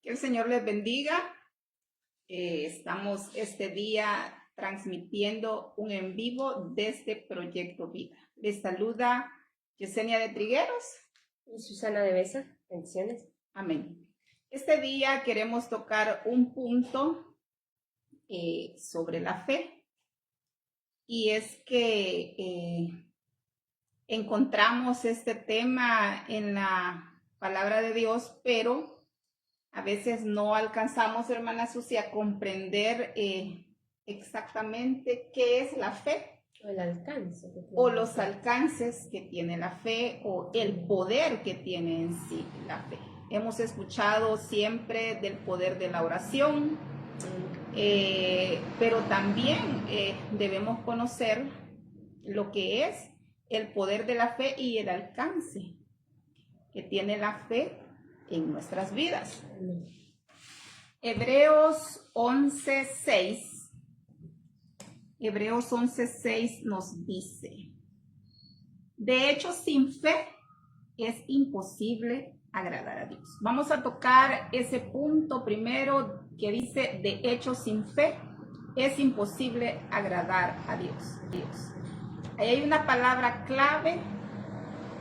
Que el Señor les bendiga. Estamos este día transmitiendo un en vivo desde Proyecto Vida. Les saluda Yesenia de Trigueros y Susana de Besa. Bendiciones. Amén. Este día queremos tocar un punto sobre la fe, y es que encontramos este tema en la palabra de Dios, pero a veces no alcanzamos, hermana Susi, a comprender exactamente qué es la fe. O el alcance. O los alcances que tiene la fe, o el poder que tiene en sí la fe. Hemos escuchado siempre del poder de la oración, pero también debemos conocer lo que es el poder de la fe y el alcance que tiene la fe en nuestras vidas. Hebreos 11:6. Hebreos 11:6 nos dice: de hecho, sin fe es imposible agradar a Dios. Vamos a tocar ese punto primero que dice: de hecho, sin fe es imposible agradar a Dios. Ahí hay una palabra clave,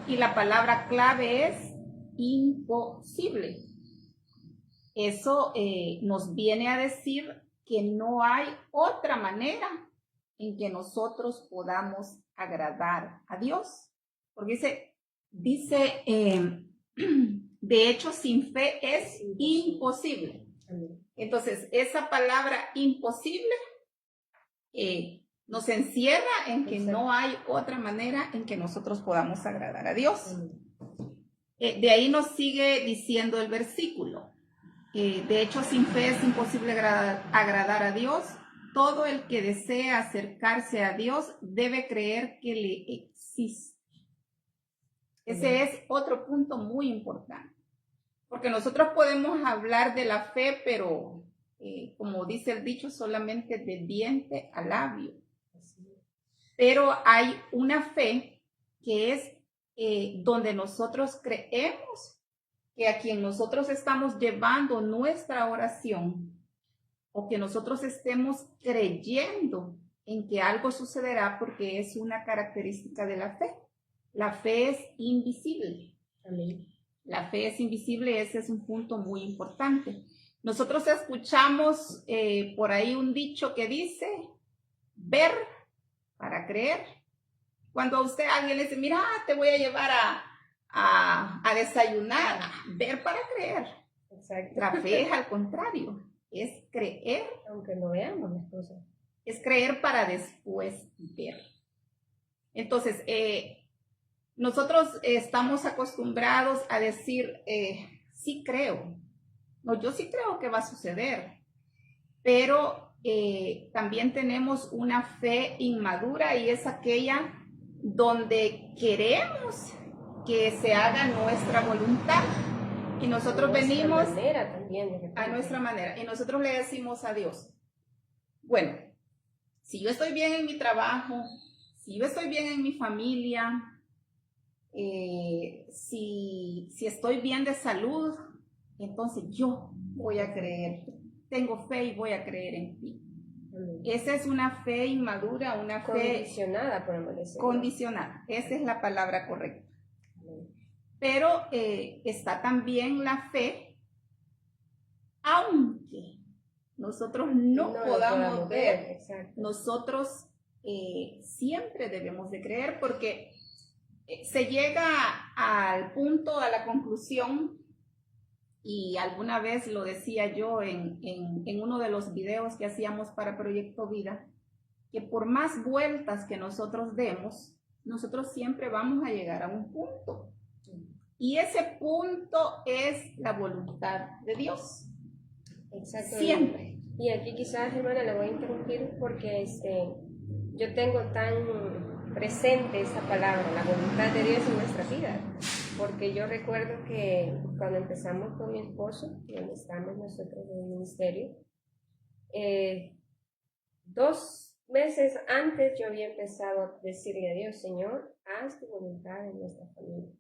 y la palabra clave es imposible. Eso nos viene a decir que no hay otra manera en que nosotros podamos agradar a Dios. Porque dice de hecho, sin fe es imposible. Entonces, esa palabra imposible nos encierra en que no hay otra manera en que nosotros podamos agradar a Dios. De ahí nos sigue diciendo el versículo. De hecho, sin fe es imposible agradar a Dios. Todo el que desea acercarse a Dios debe creer que le existe. Ese es otro punto muy importante. Porque nosotros podemos hablar de la fe, pero como dice el dicho, solamente de diente a labio. Pero hay una fe que es donde nosotros creemos que a quien nosotros estamos llevando nuestra oración, o que nosotros estemos creyendo en que algo sucederá, porque es una característica de la fe. La fe es invisible. Amén. La fe es invisible, ese es un punto muy importante. Nosotros escuchamos por ahí un dicho que dice: ver para creer. Cuando a usted alguien le dice: mira, te voy a llevar a desayunar, ver para creer. Exacto. La fe es al contrario, es creer. Aunque no veamos las cosas. Es creer para después ver. Entonces, nosotros estamos acostumbrados a decir, sí creo. No, yo sí creo que va a suceder. Pero también tenemos una fe inmadura, y es aquella donde queremos que se haga nuestra voluntad. Y nosotros venimos a nuestra manera. Y nosotros le decimos a Dios: bueno, si yo estoy bien en mi trabajo, si yo estoy bien en mi familia, si estoy bien de salud, entonces yo voy a creer. Tengo fe y voy a creer en ti. Esa es una fe inmadura, una fe condicionada, podemos decir. Condicionada, esa es la palabra correcta. Pero está también la fe, aunque nosotros no podamos ver. Exacto. Nosotros siempre debemos de creer, porque se llega al punto, a la conclusión, y alguna vez lo decía yo en uno de los videos que hacíamos para Proyecto Vida, que por más vueltas que nosotros demos, nosotros siempre vamos a llegar a un punto. Y ese punto es la voluntad de Dios. Exacto. Siempre. Y aquí quizás, hermana, la voy a interrumpir porque yo tengo tan presente esa palabra, la voluntad de Dios en nuestra vida. Porque yo recuerdo que cuando empezamos con mi esposo, donde estamos nosotros en el ministerio, 2 meses antes yo había empezado a decirle a Dios: Señor, haz tu voluntad en nuestra familia.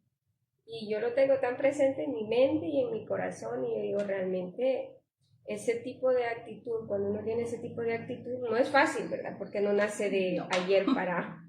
Y yo lo tengo tan presente en mi mente y en mi corazón, y yo digo, realmente ese tipo de actitud, cuando uno tiene ese tipo de actitud, no es fácil, ¿verdad? Porque no nace de ayer para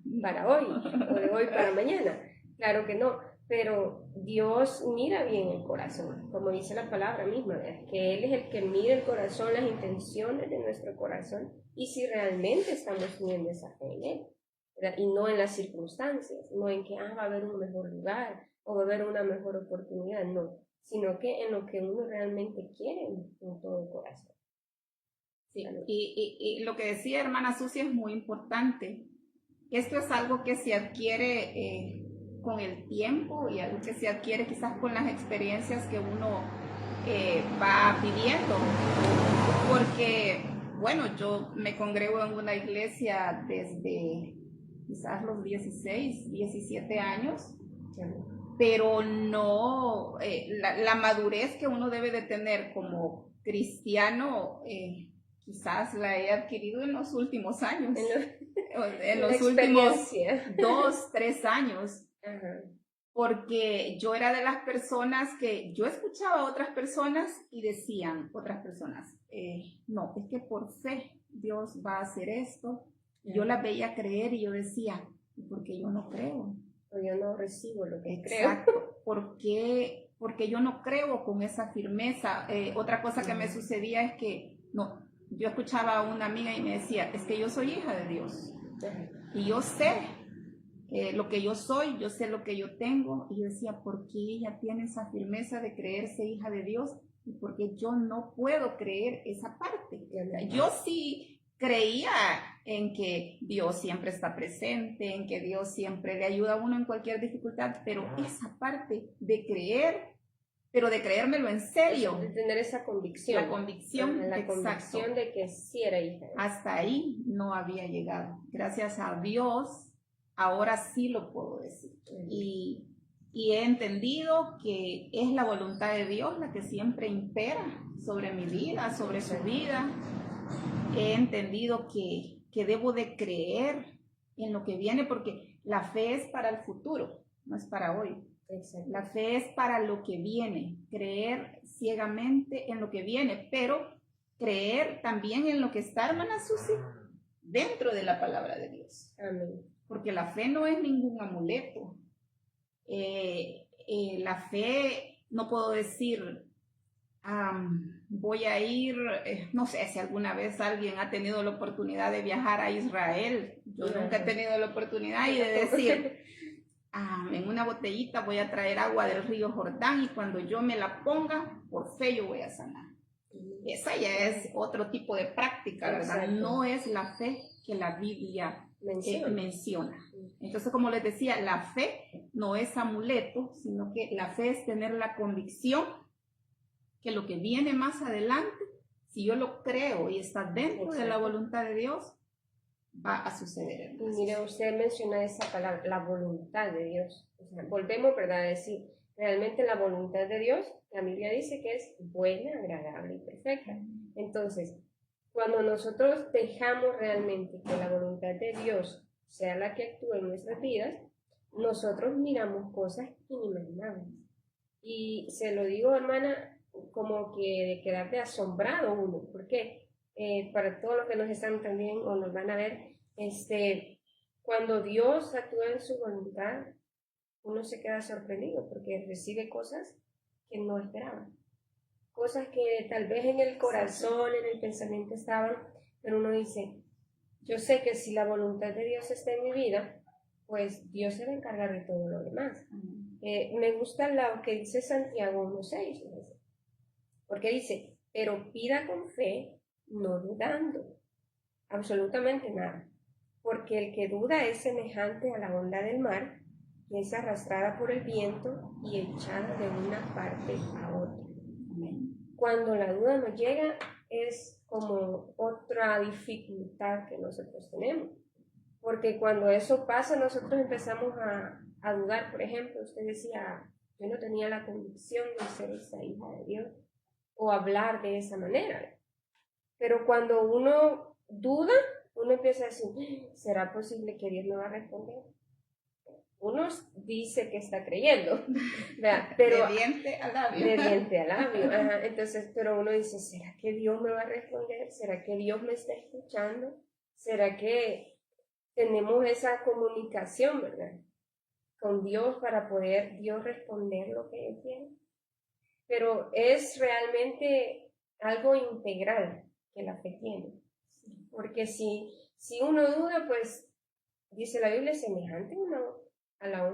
hoy, o de hoy para mañana. Claro que no, pero Dios mira bien el corazón, como dice la palabra misma, ¿verdad? Que Él es el que mira el corazón, las intenciones de nuestro corazón, y si realmente estamos teniendo esa fe en Él, ¿verdad? Y no en las circunstancias, no en que va a haber un mejor lugar, o va a haber una mejor oportunidad, no, sino que en lo que uno realmente quiere con todo el corazón. Sí, y lo que decía hermana Susi es muy importante. Esto es algo que se adquiere con el tiempo y algo que se adquiere quizás con las experiencias que uno va viviendo. Porque, bueno, yo me congrego en una iglesia desde quizás los 16, 17 años, pero no, la madurez que uno debe de tener como cristiano, quizás la he adquirido en los últimos años, en los últimos 2, 3 años. Ajá. Porque yo era de las personas que yo escuchaba a otras personas y decían otras personas, no, es que por fe Dios va a hacer esto. Yo la veía creer y yo decía, porque yo no creo. O yo no recibo lo que Exacto. creo. Porque yo no creo con esa firmeza. Otra cosa que me sucedía es que no, yo escuchaba a una amiga y me decía, es que yo soy hija de Dios. Y yo sé lo que yo soy, yo sé lo que yo tengo. Y yo decía, ¿por qué ella tiene esa firmeza de creerse hija de Dios? Y porque yo no puedo creer esa parte. Yo sí creía en que Dios siempre está presente, en que Dios siempre le ayuda a uno en cualquier dificultad, pero esa parte de creer, pero de creérmelo en serio. De tener esa convicción. La convicción, la convicción de que sí era hija. Hasta ahí no había llegado. Gracias a Dios, ahora sí lo puedo decir. Y he entendido que es la voluntad de Dios la que siempre impera sobre mi vida, sobre su vida. He entendido que debo de creer en lo que viene, porque la fe es para el futuro, no es para hoy. Exacto. La fe es para lo que viene, creer ciegamente en lo que viene, pero creer también en lo que está, hermana Susi, dentro de la palabra de Dios. Amén. Porque la fe no es ningún amuleto. La fe, no puedo decir, voy a ir, no sé si alguna vez alguien ha tenido la oportunidad de viajar a Israel. Yo nunca he tenido la oportunidad y de decir, en una botellita voy a traer agua del río Jordán y cuando yo me la ponga, por fe yo voy a sanar. Esa ya es otro tipo de práctica, ¿verdad? Exacto. No es la fe que la Biblia menciona. Entonces, como les decía, la fe no es amuleto, sino que la fe es tener la convicción que lo que viene más adelante, si yo lo creo y está dentro de la voluntad de Dios, va a suceder. Y mire, usted menciona esa palabra, la voluntad de Dios. O sea, volvemos, ¿verdad?, a decir, realmente la voluntad de Dios, la Biblia dice que es buena, agradable y perfecta. Entonces, cuando nosotros dejamos realmente que la voluntad de Dios sea la que actúe en nuestras vidas, nosotros miramos cosas inimaginables. Y se lo digo, hermana, como que de quedarte asombrado uno. ¿Por qué? Para todos los que nos están también o nos van a ver, cuando Dios actúa en su voluntad, uno se queda sorprendido porque recibe cosas que no esperaba, cosas que tal vez en el corazón, en el pensamiento estaban, pero uno dice, yo sé que si la voluntad de Dios está en mi vida, pues Dios se va a encargar de todo lo demás. Me gusta lo que dice Santiago 1:6, porque dice, pero pida con fe, no dudando, absolutamente nada, porque el que duda es semejante a la onda del mar, que es arrastrada por el viento y echada de una parte a otra. Cuando la duda nos llega, es como otra dificultad que nosotros tenemos, porque cuando eso pasa, nosotros empezamos a dudar. Por ejemplo, usted decía, yo no tenía la convicción de ser esa hija de Dios, o hablar de esa manera. Pero cuando uno duda, uno empieza a decir, ¿será posible que Dios me va a responder? Uno dice que está creyendo, ¿verdad? Pero de diente a labio. de diente a labio, ajá. Entonces, pero uno dice, ¿será que Dios me va a responder? ¿Será que Dios me está escuchando? ¿Será que tenemos esa comunicación, verdad, con Dios para poder Dios responder lo que Él quiere? Pero es realmente algo integral que la fe tiene, porque si uno duda, pues dice la Biblia, semejante a la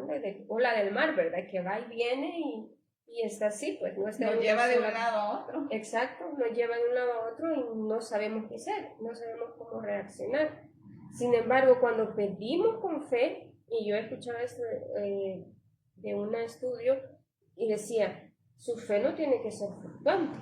ola del mar, ¿verdad? Que va y viene y está así, pues no está. Nos lleva de un lado a otro. Exacto, nos lleva de un lado a otro y no sabemos qué hacer, no sabemos cómo reaccionar. Sin embargo, cuando pedimos con fe, y yo escuchaba esto de un estudio y decía, su fe no tiene que ser fluctuante,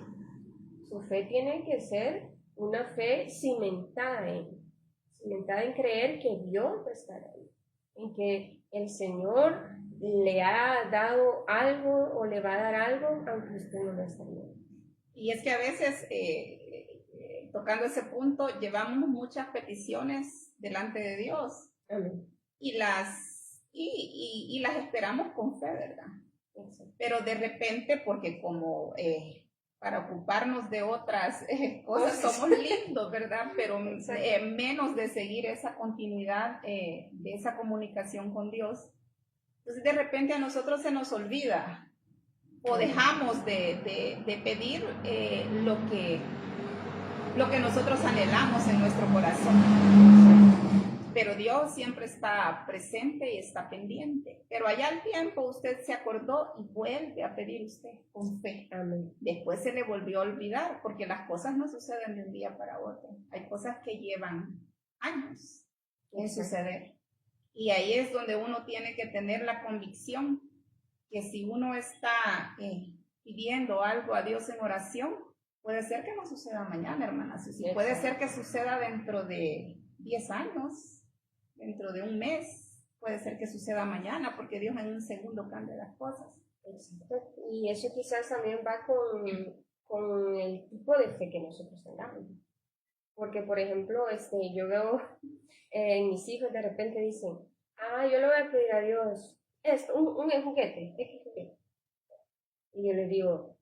su fe tiene que ser una fe cimentada en creer que Dios va a estar ahí, en que el Señor le ha dado algo o le va a dar algo aunque usted no lo está viendo. Y es que a veces, tocando ese punto, llevamos muchas peticiones delante de Dios. Amén. Y las esperamos con fe, ¿verdad? Exacto. Pero de repente, porque como para ocuparnos de otras cosas somos lindos, ¿verdad? Pero menos de seguir esa continuidad de esa comunicación con Dios. Entonces de repente a nosotros se nos olvida o dejamos de pedir lo que nosotros anhelamos en nuestro corazón. Pero Dios siempre está presente y está pendiente. Pero allá al tiempo usted se acordó y vuelve a pedir usted con fe. Amén. Después se le volvió a olvidar, porque las cosas no suceden de un día para otro. Hay cosas que llevan años en suceder. Y ahí es donde uno tiene que tener la convicción que si uno está pidiendo algo a Dios en oración, puede ser que no suceda mañana, hermana Susi. Puede ser que suceda dentro de 10 años. Dentro de un mes, puede ser que suceda mañana, porque Dios en un segundo cambia las cosas. Exacto. Y eso quizás también va con el tipo de fe que nosotros tengamos. Porque, por ejemplo, yo veo en mis hijos de repente dicen, yo le voy a pedir a Dios esto, un juguete. Y yo les digo,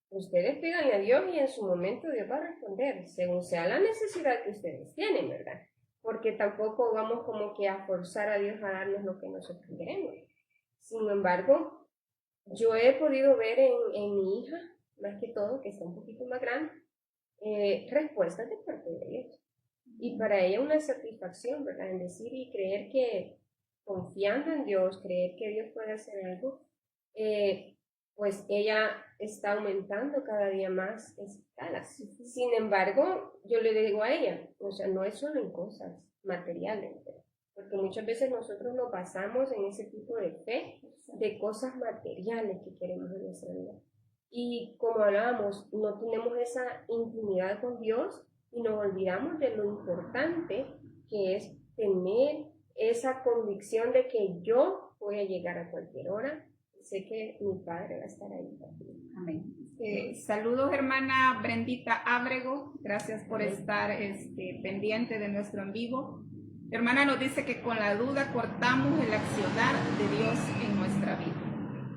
ustedes pídanle a Dios y en su momento Dios va a responder, según sea la necesidad que ustedes tienen, ¿verdad? Porque tampoco vamos como que a forzar a Dios a darnos lo que nosotros queremos. Sin embargo, yo he podido ver en mi hija, más que todo, que está un poquito más grande, respuestas de parte de Dios. Y para ella una satisfacción, ¿verdad? En decir y creer que, confiando en Dios, creer que Dios puede hacer algo, pues ella está aumentando cada día más escalas. Sin embargo, yo le digo a ella, o sea, no es solo en cosas materiales, porque muchas veces nosotros nos basamos en ese tipo de fe, de cosas materiales que queremos en nuestra vida. Y como hablábamos, no tenemos esa intimidad con Dios y nos olvidamos de lo importante que es tener esa convicción de que yo voy a llegar a cualquier hora. Sé que mi Padre va a estar ahí también. Amén. Saludos, hermana Brendita Ábrego. Gracias por estar pendiente de nuestro en vivo. Hermana nos dice que con la duda cortamos el accionar de Dios en nuestra vida.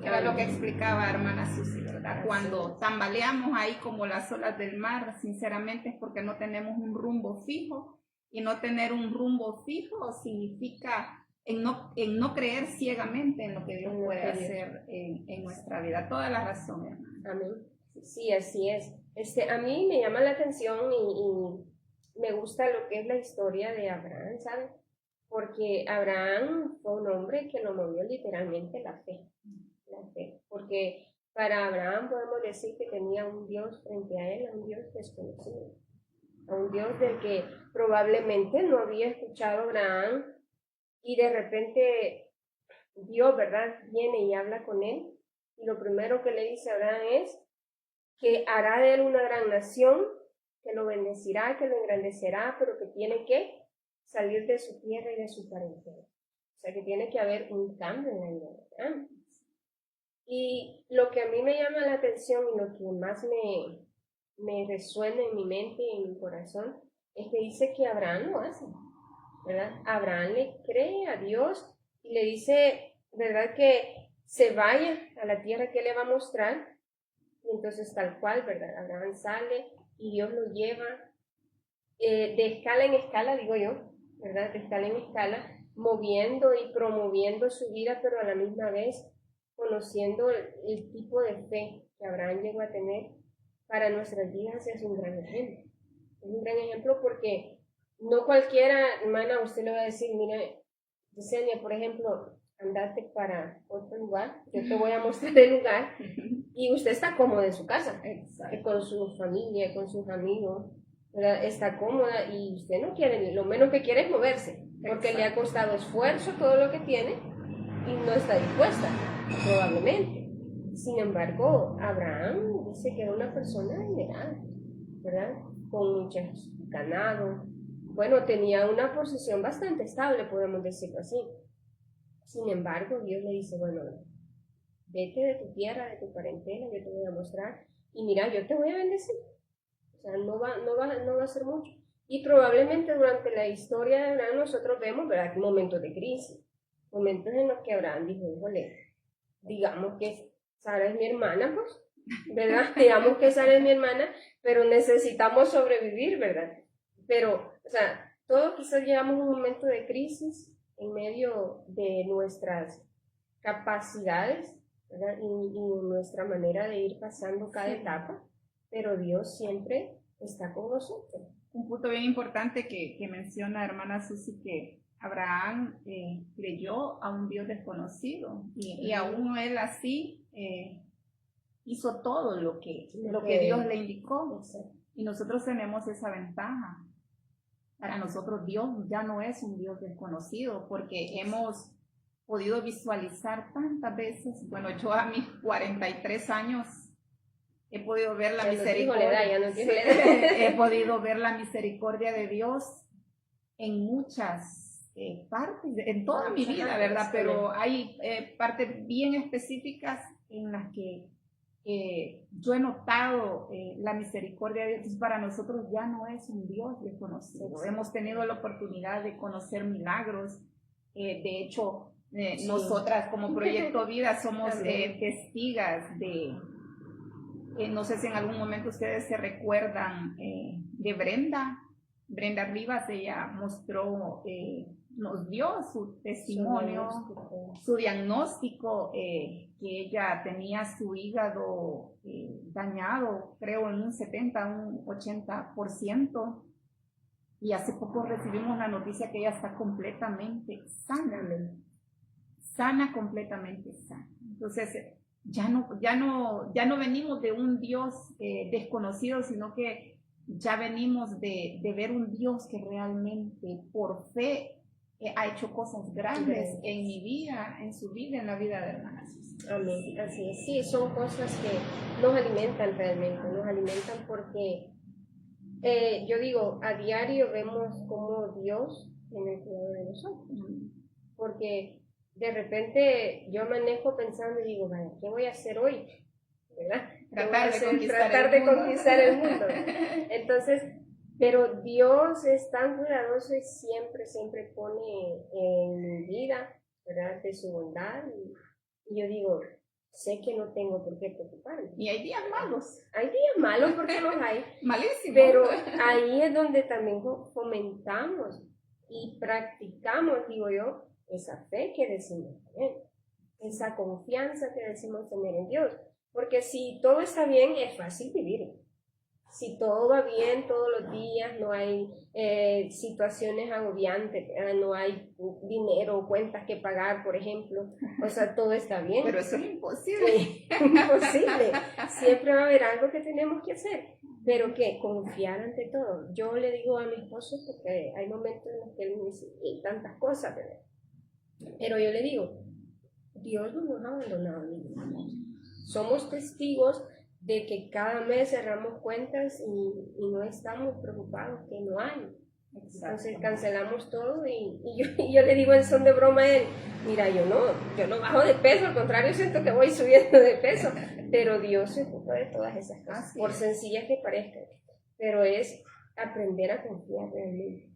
Era lo que explicaba hermana Susi, ¿verdad? Cuando tambaleamos ahí como las olas del mar, sinceramente es porque no tenemos un rumbo fijo. Y no tener un rumbo fijo significa en no creer ciegamente en lo que Dios puede hacer en nuestra vida. Toda la razón, hermano. Amén. Sí, así es. A mí me llama la atención y me gusta lo que es la historia de Abraham, ¿sabes? Porque Abraham fue un hombre que lo movió literalmente la fe. Porque para Abraham podemos decir que tenía un Dios frente a él, a un Dios desconocido, a un Dios del que probablemente no había escuchado Abraham. Y de repente Dios, ¿verdad?, viene y habla con él. Y lo primero que le dice a Abraham es que hará de él una gran nación, que lo bendecirá, que lo engrandecerá, pero que tiene que salir de su tierra y de su parentela. O sea, que tiene que haber un cambio en la vida de Abraham. Y lo que a mí me llama la atención y lo que más me resuena en mi mente y en mi corazón es que dice que Abraham lo hace, ¿verdad? Abraham le cree a Dios y le dice, ¿verdad? Que se vaya a la tierra que le va a mostrar. Y entonces tal cual, ¿verdad? Abraham sale y Dios lo lleva de escala en escala, digo yo, ¿verdad? De escala en escala, moviendo y promoviendo su vida, pero a la misma vez conociendo el tipo de fe que Abraham llegó a tener para nuestras vidas. Es un gran ejemplo. Es un gran ejemplo porque no cualquiera, hermana, usted le va a decir, mire, Yesenia, por ejemplo, andate para otro lugar, yo te voy a mostrar el lugar, y usted está cómoda en su casa, con su familia, con sus amigos, ¿verdad? Está cómoda y usted no quiere, lo menos que quiere es moverse, porque le ha costado esfuerzo todo lo que tiene y no está dispuesta, probablemente. Sin embargo, Abraham dice que era una persona adinerada, ¿verdad? Con muchos ganados. Bueno, tenía una posición bastante estable, podemos decirlo así. Sin embargo, Dios le dice, bueno, vete de tu tierra, de tu parentela, yo te voy a mostrar, y mira, yo te voy a bendecir. O sea, no va a ser mucho. Y probablemente durante la historia de Abraham nosotros vemos, ¿verdad?, momentos de crisis, momentos en los que Abraham dijo, híjole, digamos que Sara es mi hermana, pues, ¿verdad? Digamos que Sara es mi hermana, pero necesitamos sobrevivir, ¿verdad? Pero, o sea, todos quizás llegamos a un momento de crisis en medio de nuestras capacidades, ¿verdad? Y nuestra manera de ir pasando cada etapa, pero Dios siempre está con nosotros. Un punto bien importante que menciona hermana Susi, que Abraham creyó a un Dios desconocido y aún él así hizo todo lo que Dios le indicó. Exacto. Y nosotros tenemos esa ventaja. Para nosotros Dios ya no es un Dios desconocido, porque hemos podido visualizar tantas veces. Bueno, yo a mis 43 años he podido ver la misericordia. He podido ver la misericordia de Dios en muchas partes, en toda mi vida, ¿verdad? Pero hay partes bien específicas en las que yo he notado la misericordia de Dios. Entonces, para nosotros ya no es un Dios desconocido. Hemos tenido la oportunidad de conocer milagros. De hecho, nosotras como Proyecto Vida somos testigas de... no sé si en algún momento ustedes se recuerdan de Brenda Rivas. Ella mostró, nos dio su testimonio, su diagnóstico, que ella tenía su hígado dañado, creo en un 70, un 80%, y hace poco recibimos la noticia que ella está completamente sana, completamente sana. Entonces, ya no venimos de un Dios desconocido, sino que ya venimos de ver un Dios que realmente por fe ha hecho cosas grandes en mi vida, en su vida, en la vida de hermanas. Amén, así es. Sí, son cosas que nos alimentan realmente, nos alimentan porque yo digo, a diario vemos cómo Dios tiene el cuidado de nosotros, porque de repente yo manejo pensando y digo, vaya, ¿qué voy a hacer hoy? ¿Verdad? Tratar de conquistar el mundo. Entonces, pero Dios es tan cuidadoso y siempre pone en mi vida, ¿verdad?, de su bondad. Y yo digo, sé que no tengo por qué preocuparme. Y hay días malos. Hay días malos porque los hay. Malísimos. Pero ahí es donde también fomentamos y practicamos, digo yo, esa fe que decimos tener, esa confianza que decimos tener en Dios. Porque si todo está bien, es fácil vivir. Si todo va bien todos los días, no hay situaciones agobiantes, no hay dinero, cuentas que pagar, por ejemplo, o sea, todo está bien. Pero eso es imposible. Imposible. Siempre va a haber algo que tenemos que hacer, pero que confiar ante todo. Yo le digo a mi esposo, porque hay momentos en los que él me dice tantas cosas, ¿verdad? Pero yo le digo, Dios no nos ha abandonado ni somos testigos de que cada mes cerramos cuentas y no estamos preocupados, que no hay. Entonces cancelamos todo y yo le digo en son de broma a él, mira, yo no bajo de peso, al contrario, siento que voy subiendo de peso, pero Dios se ocupa de todas esas cosas, por sencillas que parezcan, pero es aprender a confiar realmente,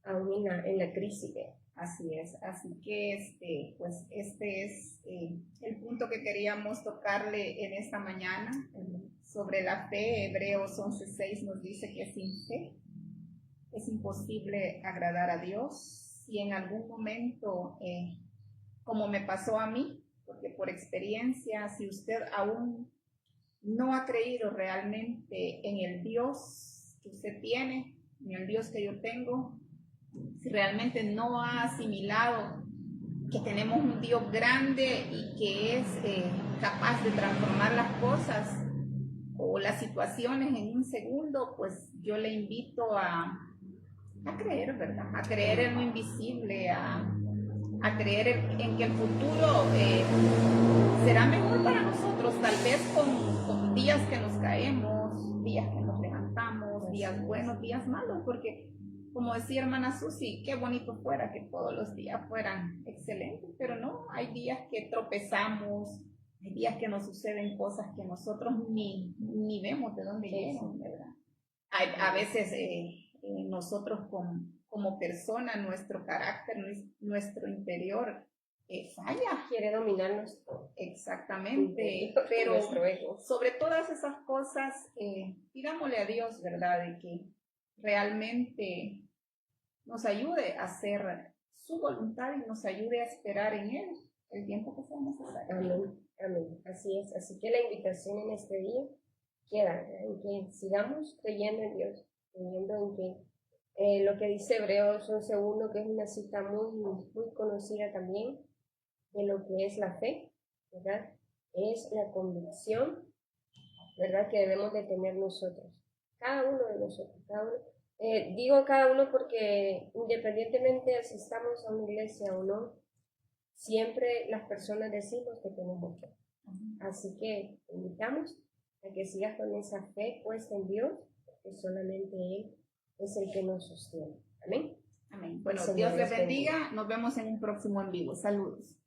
aún en la crisis. Así es, así que pues este es el punto que queríamos tocarle en esta mañana sobre la fe. Hebreos 11:6 nos dice que sin fe es imposible agradar a Dios. Si en algún momento, como me pasó a mí, porque por experiencia, si usted aún no ha creído realmente en el Dios que usted tiene, en el Dios que yo tengo, si realmente no ha asimilado que tenemos un Dios grande y que es capaz de transformar las cosas o las situaciones en un segundo, pues yo le invito a creer, ¿verdad? A creer en lo invisible, a creer en que el futuro será mejor para nosotros, tal vez con días que nos caemos, días que nos levantamos, días buenos, días malos, porque como decía hermana Susi, qué bonito fuera que todos los días fueran excelentes, pero no, hay días que tropezamos, hay días que nos suceden cosas que nosotros ni vemos de dónde llegan, ¿verdad? A veces nosotros como persona, nuestro carácter, nuestro interior falla. Quiere dominarnos. Exactamente, pero sobre todas esas cosas, pidámosle a Dios, ¿verdad? De que realmente nos ayude a hacer su voluntad y nos ayude a esperar en Él el tiempo que sea necesario. Amén, amén, así es. Así que la invitación en este día queda en que sigamos creyendo en Dios, creyendo en que lo que dice Hebreos 11:1, que es una cita muy conocida también de lo que es la fe, ¿verdad? Es la convicción, ¿verdad?, que debemos de tener nosotros, cada uno de nosotros, cada uno. Digo cada uno porque independientemente de si estamos a una iglesia o no, siempre las personas decimos que tenemos fe. Así que te invitamos a que sigas con esa fe puesta en Dios, porque solamente Él es el que nos sostiene. Amén. Amén. Bueno, Dios les bendiga. Nos vemos en un próximo en vivo. Saludos.